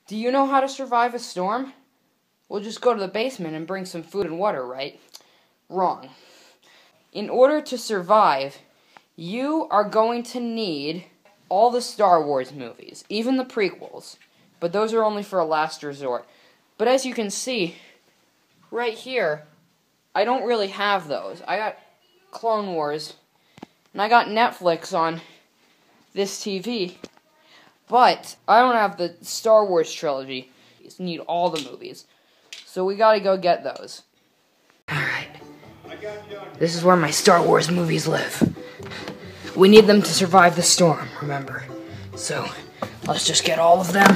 Do you know how to survive a storm? We'll just go to the basement and bring some food and water, right? Wrong. In order to survive, you are going to need all the Star Wars movies, even the prequels. But those are only for a last resort. But as you can see, right here, I don't really have those. I got Clone Wars, and I got Netflix on this TV. But I don't have the Star Wars trilogy. You just need all the movies. So we gotta go get those. Alright. This is where my Star Wars movies live. We need them to survive the storm, remember? So, let's just get all of them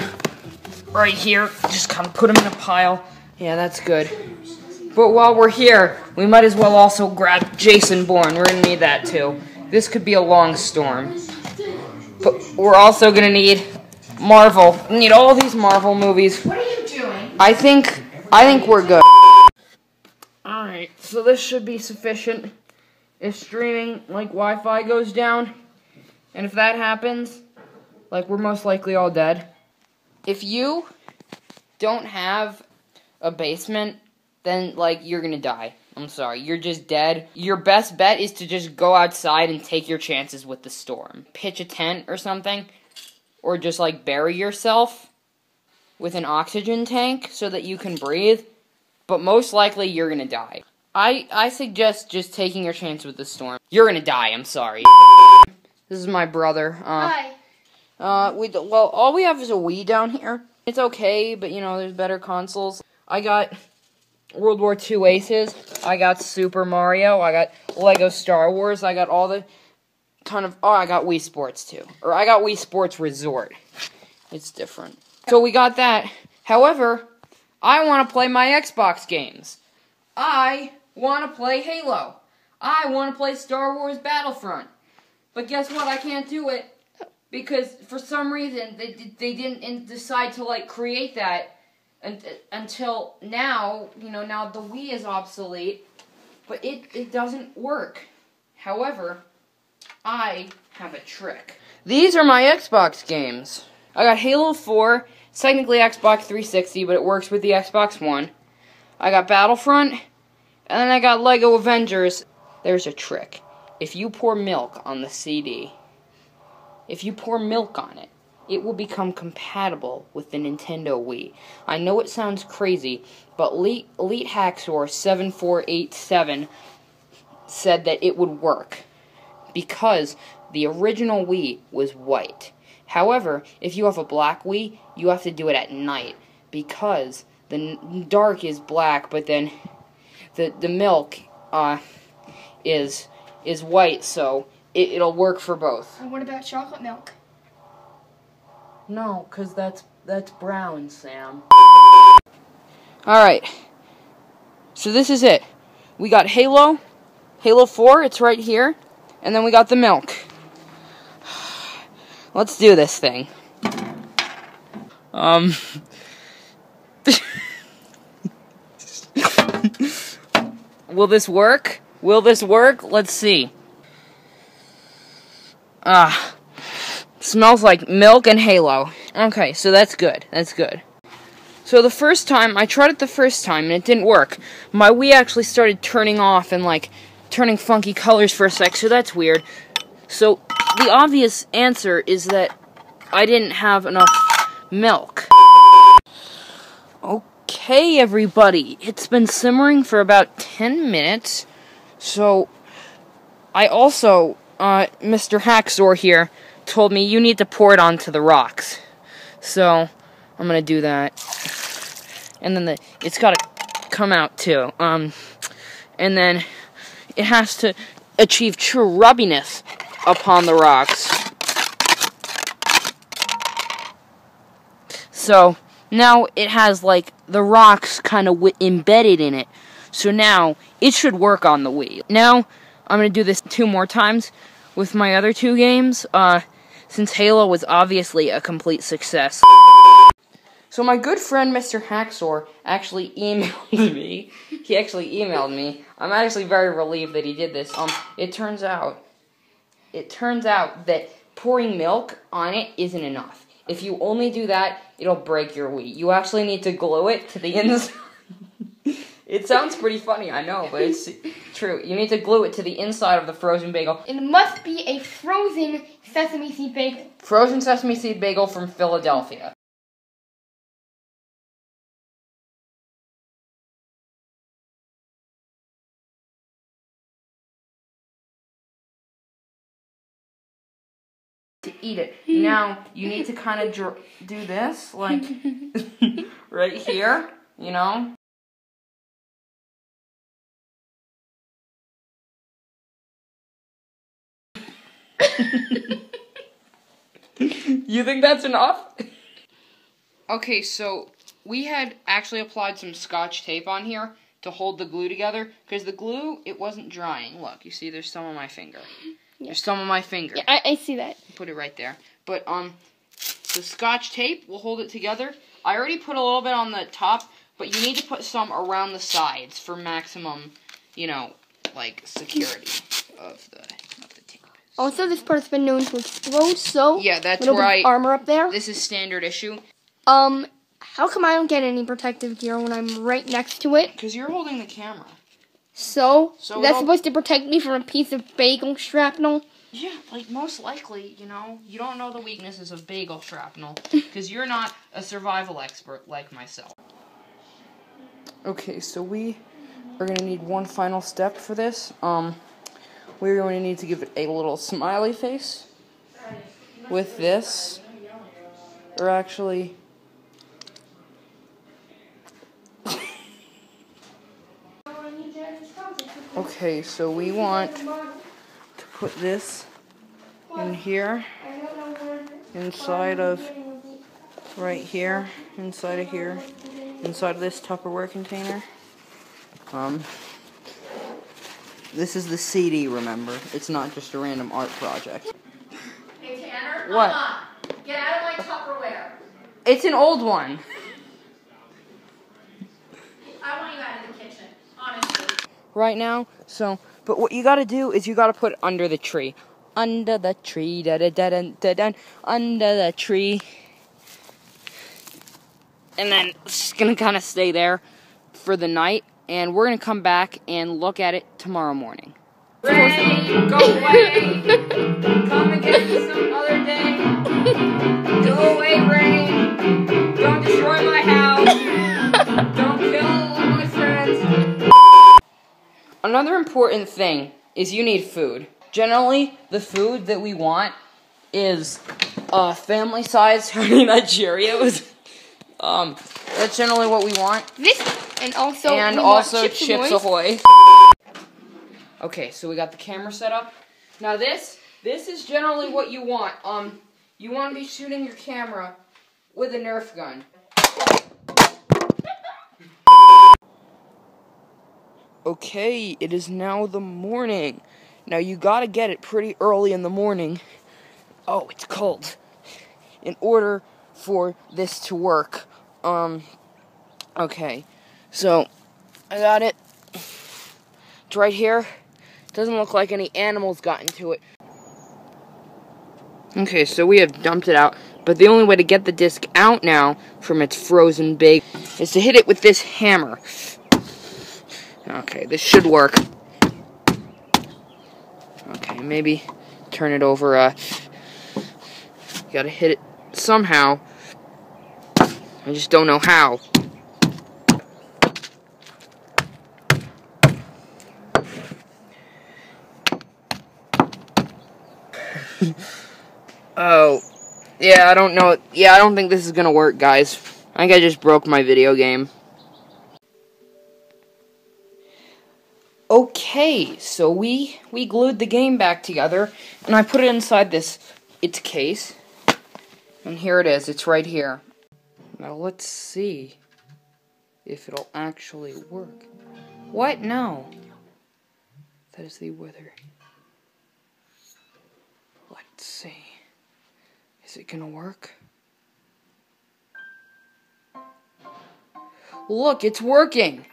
right here. Just kind of put them in a pile. Yeah, that's good. But while we're here, we might as well also grab Jason Bourne. We're gonna need that too. This could be a long storm. But we're also gonna need Marvel. We need all these Marvel movies. What are you doing? I think we're good. Alright, so this should be sufficient. If streaming, like, Wi-Fi goes down, and if that happens, like, we're most likely all dead. If you don't have a basement, then, like, you're gonna die. I'm sorry, you're just dead. Your best bet is to just go outside and take your chances with the storm. Pitch a tent or something, or just, like, bury yourself with an oxygen tank so that you can breathe, but most likely you're gonna die. I suggest just taking your chance with the storm. You're gonna die, I'm sorry. This is my brother. Hi. Well, all we have is a Wii down here. It's okay, but, you know, there's better consoles. I got World War II Aces. I got Super Mario. I got Lego Star Wars. I got all the I got Wii Sports, too. Or, I got Wii Sports Resort. It's different. So, we got that. However, I want to play my Xbox games. I want to play Halo. I want to play Star Wars Battlefront. But guess what? I can't do it because for some reason they didn't decide to, like, create that until now. You know, now the Wii is obsolete, but it doesn't work. However, I have a trick. These are my Xbox games. I got Halo 4, it's technically Xbox 360, but it works with the Xbox One. I got Battlefront, and then I got Lego Avengers. There's a trick. If you pour milk on the CD, if you pour milk on it, it will become compatible with the Nintendo Wii. I know it sounds crazy, but Elite Hacksaw 7487 said that it would work because the original Wii was white. However, if you have a black Wii, you have to do it at night because the dark is black, but then the milk is white, so it'll work for both. And what about chocolate milk? No, because that's brown, Sam. Alright. So this is it. We got Halo 4, it's right here, and then we got the milk. Let's do this thing. Will this work? Will this work? Let's see. Smells like milk and Halo. Okay, so that's good. That's good. So the first time, I tried it the first time and it didn't work. My Wii actually started turning off and, like, turning funky colors for a sec, so that's weird. So the obvious answer is that I didn't have enough milk. Okay, everybody, it's been simmering for about 10 minutes, so I also, Mr. Hacksaw here told me you need to pour it onto the rocks, so I'm gonna do that, and then it's gotta come out too, and then it has to achieve true rubbiness upon the rocks. So now it has, like, the rocks kind of embedded in it. So now it should work on the Wii. Now I'm going to do this 2 more times with my other 2 games, since Halo was obviously a complete success. So my good friend Mr. Hacksaw actually emailed me. He actually emailed me. I'm actually very relieved that he did this. It turns out that pouring milk on it isn't enough. If you only do that, it'll break your Wii. You actually need to glue it to the inside. It sounds pretty funny, I know, but it's true. You need to glue it to the inside of the frozen bagel. It must be a frozen sesame seed bagel. Frozen sesame seed bagel from Philadelphia. To eat it. Now, you need to kind of do this, like, right here, you know? You think that's enough? Okay, so we had actually applied some Scotch tape on here to hold the glue together, because the glue, it wasn't drying. Look, you see there's some on my finger. Yeah. There's some on my finger. Yeah, I see that. Put it right there. But, the Scotch tape will hold it together. I already put a little bit on the top, but you need to put some around the sides for maximum, you know, like, security of the tape. Also, this part's been known to explode, so yeah, that's where armor up there. This is standard issue. How come I don't get any protective gear when I'm right next to it? Because you're holding the camera. So that's supposed to protect me from a piece of bagel shrapnel? Yeah, like, most likely, you know, you don't know the weaknesses of bagel shrapnel, because you're not a survival expert like myself. Okay, so we are going to need one final step for this. We're going to need to give it a little smiley face with this, or actually... Okay, so we want to put this in here, inside of, right here, inside of here, inside of this Tupperware container. This is the CD, remember? It's not just a random art project. Hey Tanner, What? Get out of my Tupperware. It's an old one. I want you out of the kitchen, honestly. Right now, but what you gotta do is you gotta put it under the tree. Under the tree, da-da-da-da-da-da, under the tree. And then it's just gonna kind of stay there for the night, and we're gonna come back and look at it tomorrow morning. Rain, go away! Come again some other day. Go away, rain! Don't destroy my house! Don't kill all my friends! Another important thing is you need food. Generally, the food that we want is family-sized Honey Nut Cheerios. That's generally what we want. And also Chips Ahoy. Okay, so we got the camera set up. Now this is generally what you want. You want to be shooting your camera with a Nerf gun. Okay, it is now the morning. Now you gotta get it pretty early in the morning. Oh, it's cold. In order for this to work. Okay. So, I got it. It's right here. Doesn't look like any animals got into it. Okay, so we have dumped it out. But the only way to get the disc out now from its frozen bag is to hit it with this hammer. Okay, this should work. Okay, maybe turn it over, gotta hit it somehow. I just don't know how. Oh, yeah, I don't know. Yeah, I don't think this is gonna work, guys. I think I just broke my video game. Okay, so we glued the game back together, and I put it inside its case, and here it is, it's right here. Now let's see if it'll actually work. What? No. That is the weather. Let's see. Is it gonna work? Look, it's working!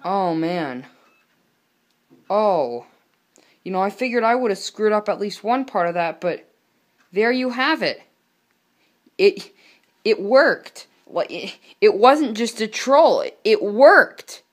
Oh, man. Oh. You know, I figured I would have screwed up at least one part of that, but there you have it. It worked. It wasn't just a troll. It worked.